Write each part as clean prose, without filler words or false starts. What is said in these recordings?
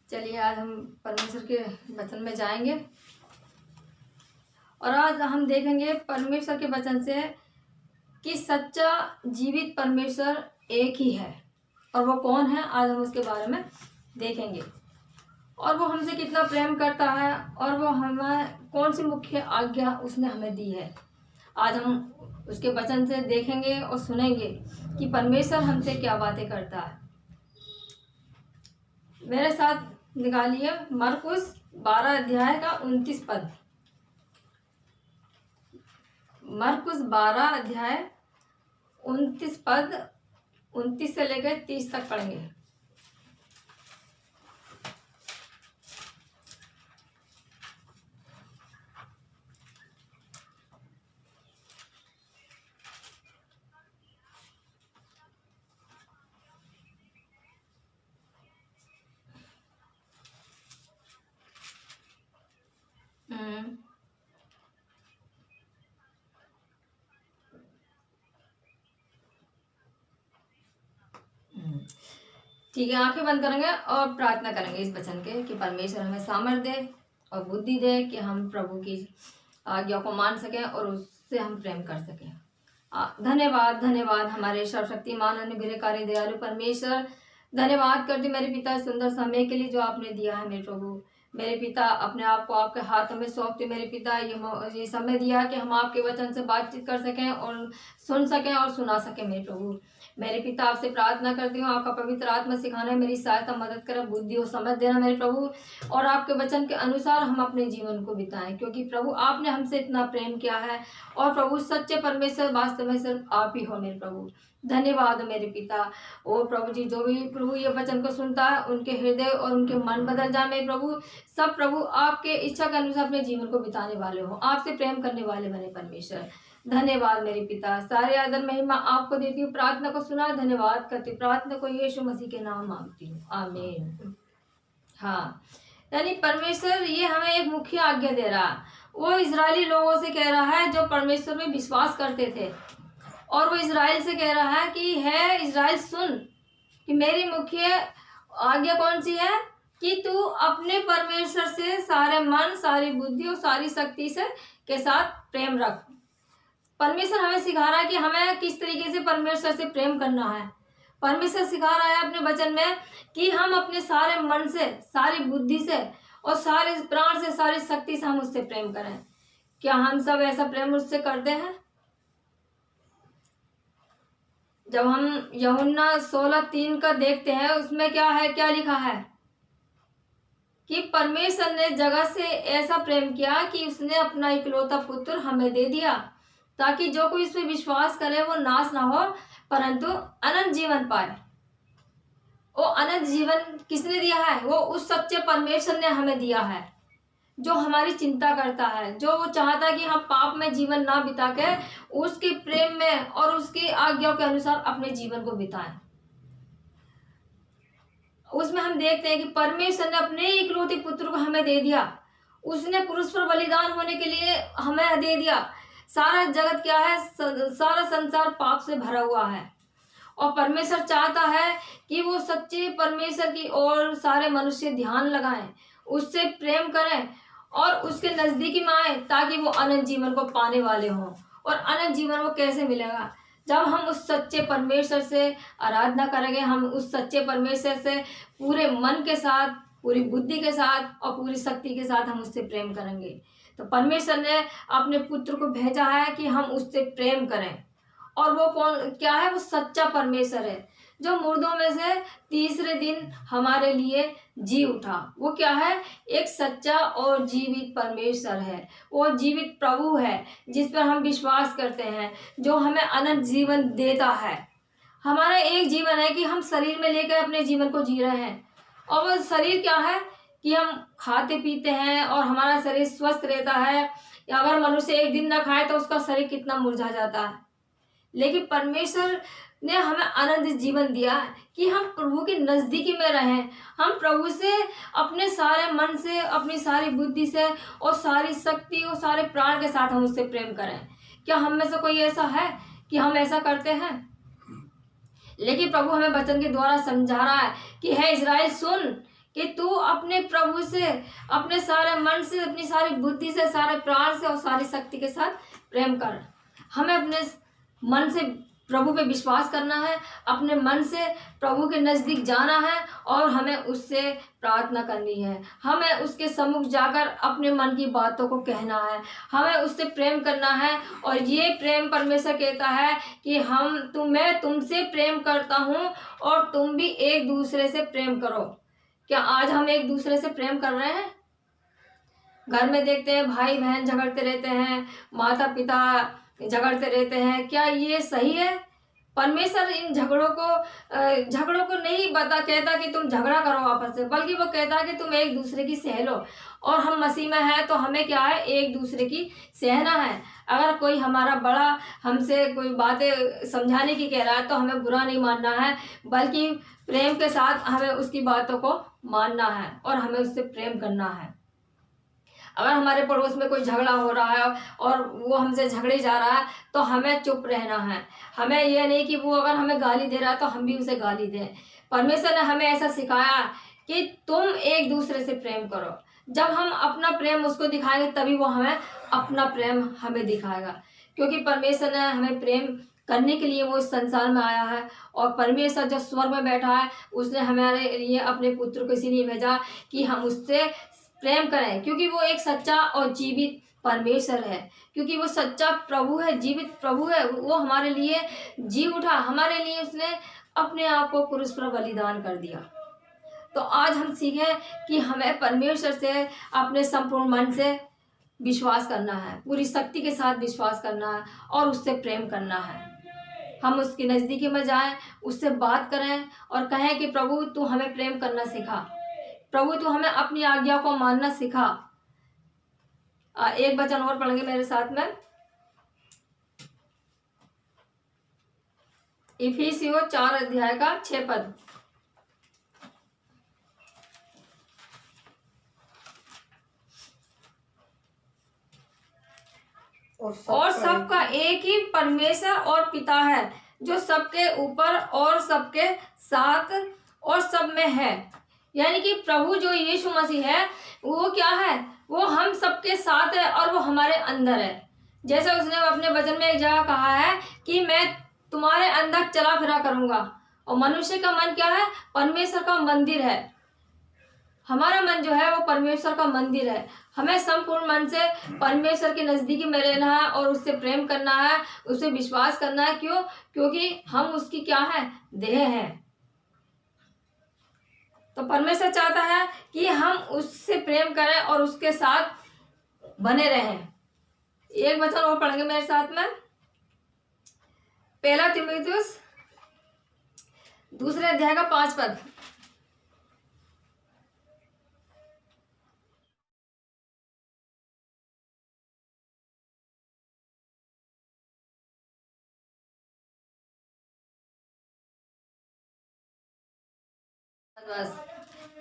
चलिए आज हम परमेश्वर के वचन में जाएंगे और आज हम देखेंगे परमेश्वर के वचन से कि सच्चा जीवित परमेश्वर एक ही है और वो कौन है। आज हम उसके बारे में देखेंगे और वो हमसे कितना प्रेम करता है और वो हमें कौन सी मुख्य आज्ञा उसने हमें दी है। आज हम उसके वचन से देखेंगे और सुनेंगे कि परमेश्वर हमसे क्या बातें करता है। मेरे साथ निकालिए मरकुस 12 अध्याय का 29 पद। मरकुस 12 अध्याय 29 पद 29 से लेकर 30 तक पढ़ेंगे। ठीक है, आंखें बंद करेंगे और प्रार्थना करेंगे इस वचन के कि परमेश्वर हमें सामर्थ्य दे और बुद्धि दे कि हम प्रभु की आज्ञा को मान सकें और उससे हम प्रेम कर सकें। धन्यवाद धन्यवाद हमारे सर्वशक्तिमान अनुग्रहकारी दयालु परमेश्वर, धन्यवाद करती मेरे पिता सुंदर समय के लिए जो आपने दिया है। मेरे प्रभु मेरे पिता अपने आप को आपके हाथों में सौंपते मेरे पिता ये समय दिया कि हम आपके वचन से बातचीत कर सकें और सुन सकें और सुना सकें। मेरे प्रभु मेरे पिता आपसे प्रार्थना करती हूँ, आपका पवित्र आत्मा सिखाना मेरी सहायता मदद करे, बुद्धि और समझ देना मेरे प्रभु, और आपके वचन के अनुसार हम अपने जीवन को बिताएं, क्योंकि प्रभु आपने हमसे इतना प्रेम किया है और प्रभु सच्चे परमेश्वर वास्तव में सिर्फ आप ही हो मेरे प्रभु। धन्यवाद मेरे पिता। ओ प्रभु जी, जो भी प्रभु ये वचन को सुनता है उनके हृदय और उनके मन बदल जाए मेरे प्रभु। सब प्रभु आपके इच्छा के अनुसार अपने जीवन को बिताने वाले हो, आपसे प्रेम करने वाले बने परमेश्वर। धन्यवाद मेरे पिता, सारे आदर महिमा आपको देती हूँ। प्रार्थना को सुना, धन्यवाद करती हूँ। प्रार्थना को यीशु मसीह के नाम मांगती हूँ, आमीन। हाँ, यानी परमेश्वर ये हमें एक मुख्य आज्ञा दे रहा है। वो इजरायली लोगों से कह रहा है जो परमेश्वर में विश्वास करते थे, और वो इजराइल से कह रहा है कि है इजराइल सुन कि मेरी मुख्य आज्ञा कौन सी है कि तू अपने परमेश्वर से सारे मन, सारी बुद्धि और सारी शक्ति से के साथ प्रेम रख। परमेश्वर हमें सिखा रहा है कि हमें किस तरीके से परमेश्वर से प्रेम करना है। परमेश्वर सिखा रहा है अपने वचन में कि हम अपने सारे मन से, सारी बुद्धि से और सारे प्राण से, सारी शक्ति से हम उससे प्रेम करें। क्या हम सब ऐसा प्रेम उससे करते हैं? जब हम यूहन्ना 16:3 का देखते हैं, उसमें क्या है, क्या लिखा है कि परमेश्वर ने जगत से ऐसा प्रेम किया कि उसने अपना इकलौता पुत्र हमें दे दिया, ताकि जो कोई इस पर विश्वास करे वो नाश ना हो परंतु अनंत जीवन पाए। वो अनंत जीवन किसने दिया है? वो उस सच्चे परमेश्वर ने हमें दिया है, जो हमारी चिंता करता है, जो वो चाहता है कि हम पाप में जीवन ना बिता के उसके प्रेम में और उसकी आज्ञाओं के अनुसार अपने जीवन को बिताएं। उसमें हम देखते हैं कि परमेश्वर ने अपने इकलौते पुत्र को हमें दे दिया। उसने क्रूस पर बलिदान होने के लिए हमें दे दिया। सारा जगत क्या है, सारा संसार पाप से भरा हुआ है, और परमेश्वर चाहता है कि वो सच्चे परमेश्वर की ओर सारे मनुष्य ध्यान लगाएं, उससे प्रेम करें और उसके नजदीकी में आए, ताकि वो अनंत जीवन को पाने वाले हों। और अनंत जीवन वो कैसे मिलेगा? जब हम उस सच्चे परमेश्वर से आराधना करेंगे, हम उस सच्चे परमेश्वर से पूरे मन के साथ, पूरी बुद्धि के साथ और पूरी शक्ति के साथ हम उससे प्रेम करेंगे। तो परमेश्वर ने अपने पुत्र को भेजा है कि हम उससे प्रेम करें। और वो कौन, क्या है? वो सच्चा परमेश्वर है जो मुर्दों में से तीसरे दिन हमारे लिए जी उठा। वो क्या है? एक सच्चा और जीवित परमेश्वर है। वो जीवित प्रभु है जिस पर हम विश्वास करते हैं, जो हमें अनंत जीवन देता है। हमारा एक जीवन है कि हम शरीर में लेकर अपने जीवन को जी रहे हैं, और वो शरीर क्या है कि हम खाते पीते हैं और हमारा शरीर स्वस्थ रहता है। या अगर मनुष्य एक दिन ना खाए तो उसका शरीर कितना मुरझा जाता है। लेकिन परमेश्वर ने हमें अनंत जीवन दिया है कि हम प्रभु के नजदीकी में रहें, हम प्रभु से अपने सारे मन से, अपनी सारी बुद्धि से और सारी शक्ति और सारे प्राण के साथ हम उससे प्रेम करें। क्या हम में से कोई ऐसा है कि हम ऐसा करते हैं? लेकिन प्रभु हमें वचन के द्वारा समझा रहा है कि है इजराइल सुन कि तू अपने प्रभु से अपने सारे मन से, अपनी सारी बुद्धि से, सारे प्राण से और सारी शक्ति के साथ प्रेम कर। हमें अपने मन से प्रभु पे विश्वास करना है, अपने मन से प्रभु के नज़दीक जाना है और हमें उससे प्रार्थना करनी है। हमें उसके सम्मुख जाकर अपने मन की बातों को कहना है, हमें उससे प्रेम करना है। और ये प्रेम परमेश्वर कहता है कि मैं तुमसे प्रेम करता हूँ और तुम भी एक दूसरे से प्रेम करो। क्या आज हम एक दूसरे से प्रेम कर रहे हैं? घर में देखते हैं भाई बहन झगड़ते रहते हैं, माता पिता झगड़ते रहते हैं। क्या ये सही है? परमेश्वर इन झगड़ों को नहीं कहता कि तुम झगड़ा करो आपस में, बल्कि वो कहता है कि तुम एक दूसरे की सह लो। और हम मसीह में हैं तो हमें क्या है? एक दूसरे की सहना है। अगर कोई हमारा बड़ा हमसे कोई बातें समझाने की कह रहा है तो हमें बुरा नहीं मानना है, बल्कि प्रेम के साथ हमें उसकी बातों को मानना है और हमें उससे प्रेम करना है। अगर हमारे पड़ोस में कोई झगड़ा हो रहा है और वो हमसे झगड़े जा रहा है तो हमें चुप रहना है। हमें यह नहीं कि वो अगर हमें गाली दे रहा है तो हम भी उसे गाली दें। परमेश्वर ने हमें ऐसा सिखाया कि तुम एक दूसरे से प्रेम करो। जब हम अपना प्रेम उसको दिखाएंगे तभी वो हमें अपना प्रेम हमें दिखाएगा, क्योंकि परमेश्वर ने हमें प्रेम करने के लिए वो इस संसार में आया है। और परमेश्वर जो स्वर्ग में बैठा है उसने हमारे लिए अपने पुत्र को इसीलिए भेजा कि हम उससे प्रेम करें, क्योंकि वो एक सच्चा और जीवित परमेश्वर है, क्योंकि वो सच्चा प्रभु है, जीवित प्रभु है। वो हमारे लिए जी उठा, हमारे लिए उसने अपने आप को क्रूस पर बलिदान कर दिया। तो आज हम सीखें कि हमें परमेश्वर से अपने संपूर्ण मन से विश्वास करना है, पूरी शक्ति के साथ विश्वास करना है और उससे प्रेम करना है। हम उसके नज़दीकी में जाएं, उससे बात करें और कहें कि प्रभु तू हमें प्रेम करना सिखा, प्रभु तू हमें अपनी आज्ञा को मानना सिखा। एक वचन और पढ़ेंगे मेरे साथ में, इफिसियों 4 अध्याय का 6 पद। और सबका एक ही परमेश्वर और पिता है, जो सबके ऊपर और सबके साथ और सब में है। यानी कि प्रभु जो यीशु मसीह है वो क्या है? वो हम सबके साथ है और वो हमारे अंदर है। जैसे उसने अपने वचन में एक जगह कहा है कि मैं तुम्हारे अंदर चला फिरा करूंगा। और मनुष्य का मन क्या है? परमेश्वर का मंदिर है। हमारा मन जो है वो परमेश्वर का मंदिर है। हमें संपूर्ण मन से परमेश्वर के नज़दीकी में रहना है और उससे प्रेम करना है, उससे विश्वास करना है। क्यों? क्योंकि हम उसकी क्या है? देह हैं। तो परमेश्वर चाहता है कि हम उससे प्रेम करें और उसके साथ बने रहें। एक वचन और पढ़ेंगे मेरे साथ में, 1 तीमुथियुस 2 अध्याय का 5 पद।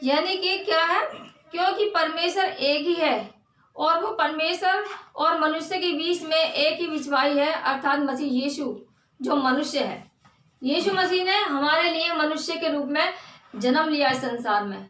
यानी कि क्या है? क्योंकि परमेश्वर एक ही है और वो परमेश्वर और मनुष्य के बीच में एक ही बिचवाई है, अर्थात मसीह यीशु जो मनुष्य है। यीशु मसीह ने हमारे लिए मनुष्य के रूप में जन्म लिया इस संसार में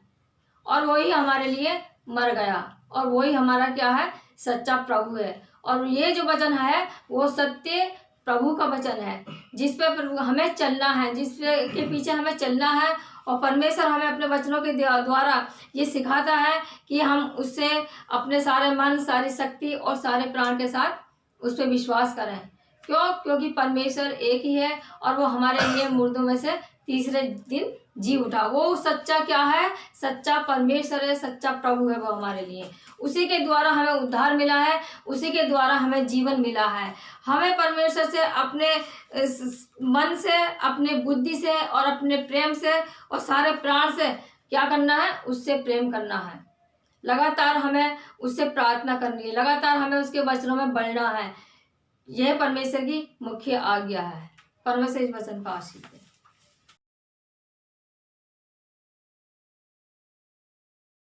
और वही हमारे लिए मर गया और वही हमारा क्या है? सच्चा प्रभु है। और ये जो वचन है वो सत्य प्रभु का वचन है, जिस पे हमें चलना है, जिस के पीछे हमें चलना है। और परमेश्वर हमें अपने वचनों के द्वारा ये सिखाता है कि हम उससे अपने सारे मन, सारी शक्ति और सारे प्राण के साथ उस पर विश्वास करें। क्यों? क्योंकि परमेश्वर एक ही है और वो हमारे लिए मुर्दों में से तीसरे दिन जी उठा। वो सच्चा क्या है? सच्चा परमेश्वर है, सच्चा प्रभु है वो हमारे लिए। उसी के द्वारा हमें उद्धार मिला है, उसी के द्वारा हमें जीवन मिला है। हमें परमेश्वर से अपने मन से, अपने बुद्धि से और अपने प्रेम से और सारे प्राण से क्या करना है? उससे प्रेम करना है। लगातार हमें उससे प्रार्थना करनी है, लगातार हमें उसके वचनों में बढ़ना है। यह परमेश्वर की मुख्य आज्ञा है। परमेश्वर इस वचन का आशीष दे।